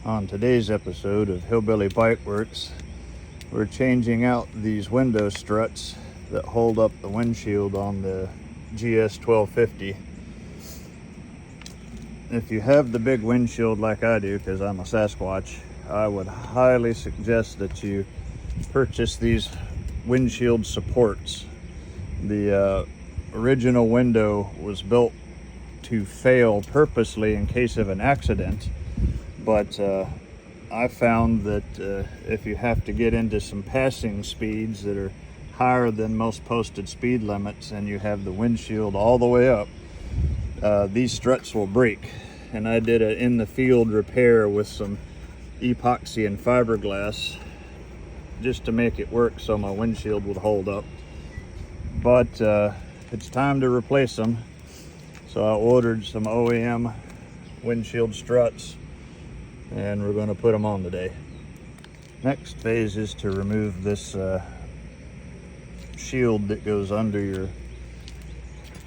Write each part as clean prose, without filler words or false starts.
On today's episode of Hillbilly Bike Works, we're changing out these window struts that hold up the windshield on the GS1250. If you have the big windshield like I do, because I'm a Sasquatch, I would highly suggest that you purchase these windshield supports. The original window was built to fail purposely in case of an accident, but I found that if you have to get into some passing speeds that are higher than most posted speed limits and you have the windshield all the way up, these struts will break. And I did an in the field repair with some epoxy and fiberglass just to make it work so my windshield would hold up. But it's time to replace them, so I ordered some OEM windshield struts and we're going to put them on today. Next phase is to remove this shield that goes under your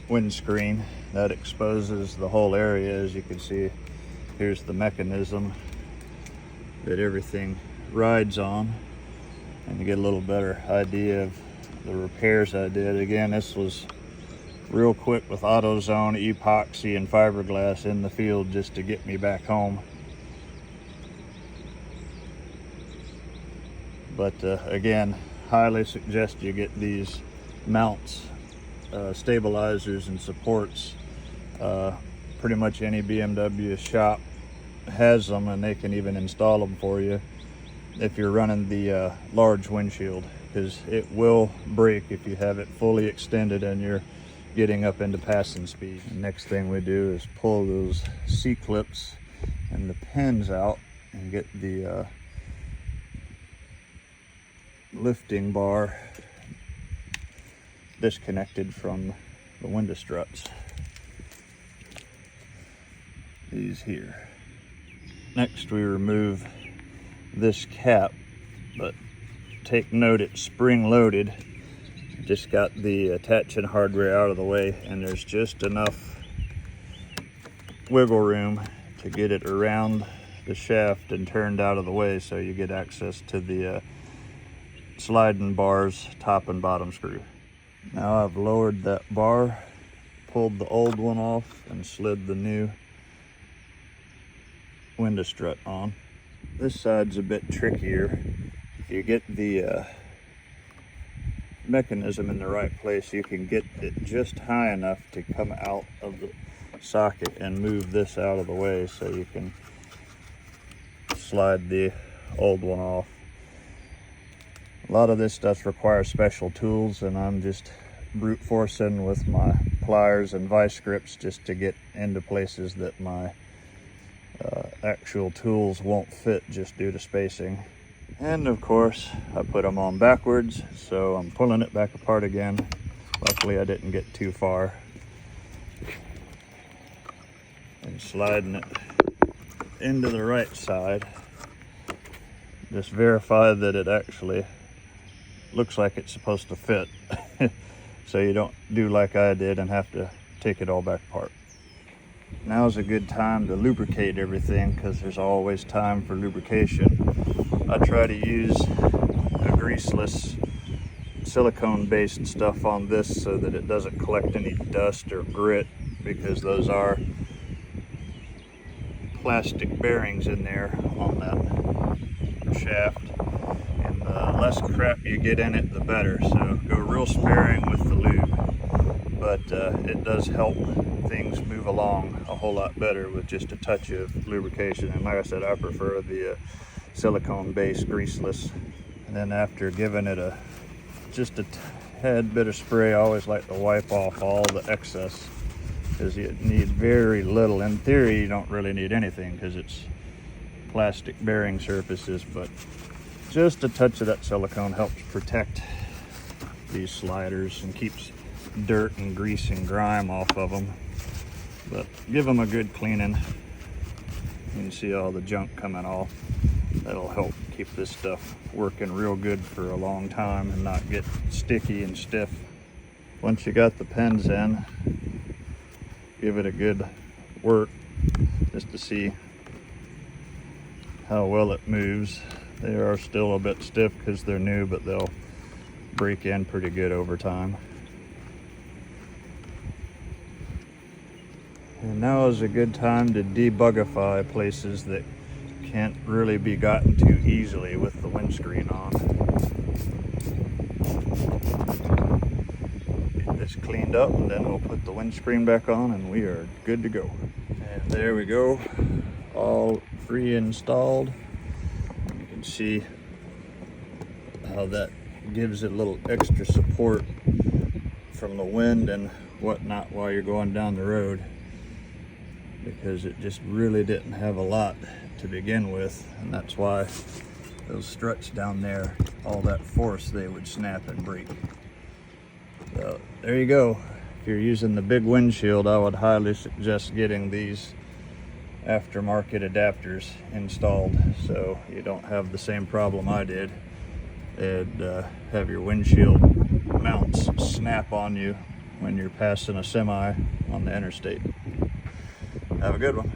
windscreen. That exposes the whole area. As you can see, here's the mechanism that everything rides on, and you get a little better idea of the repairs I did. Again, this was real quick with AutoZone, epoxy, and fiberglass in the field just to get me back home. But again, highly suggest you get these mounts, stabilizers and supports. Pretty much any BMW shop has them, and they can even install them for you if you're running the large windshield, because it will break if you have it fully extended and you're getting up into passing speed. The next thing we do is pull those C-clips and the pins out and get the lifting bar disconnected from the window struts. These here. Next, we remove this cap, but take note it's spring loaded. Just got the attaching hardware out of the way, and there's just enough wiggle room to get it around the shaft and turned out of the way so you get access to the sliding bars, top and bottom screw. Now I've lowered that bar, pulled the old one off, and slid the new window strut on. This side's a bit trickier. If you get the mechanism in the right place, you can get it just high enough to come out of the socket and move this out of the way so you can slide the old one off. A lot of this stuff requires special tools, and I'm just brute forcing with my pliers and vice grips just to get into places that my actual tools won't fit just due to spacing. And of course, I put them on backwards, so I'm pulling it back apart again. Luckily, I didn't get too far. And sliding it into the right side. Just verify that it actually looks like it's supposed to fit, so you don't do like I did and have to take it all back apart. Now's a good time to lubricate everything, because there's always time for lubrication. I try to use a greaseless silicone based stuff on this so that it doesn't collect any dust or grit, because those are plastic bearings in there on that shaft, and the less crap you get in it, the better. So go real sparing with the lube, but it does help things move along a whole lot better with just a touch of lubrication. And like I said, I prefer the silicone based greaseless. And then after giving it just a tad bit of spray, I always like to wipe off all the excess, because you need very little. In theory, you don't really need anything because it's plastic bearing surfaces, but just a touch of that silicone helps protect these sliders and keeps dirt and grease and grime off of them. But give them a good cleaning. You can see all the junk coming off. That'll help keep this stuff working real good for a long time and not get sticky and stiff. Once you got the pins in, give it a good work just to see how well it moves. They are still a bit stiff because they're new, but they'll break in pretty good over time. And now is a good time to debugify places that can't really be gotten to easily with the windscreen on. Get this cleaned up, and then we'll put the windscreen back on and we are good to go. And there we go, all pre-installed. You can see how that gives it a little extra support from the wind and whatnot while you're going down the road, because it just really didn't have a lot to begin with, and that's why those struts down there, all that force, they would snap and break. So there you go. If you're using the big windshield, I would highly suggest getting these aftermarket adapters installed so you don't have the same problem I did and have your windshield mounts snap on you when you're passing a semi on the interstate. Have a good one.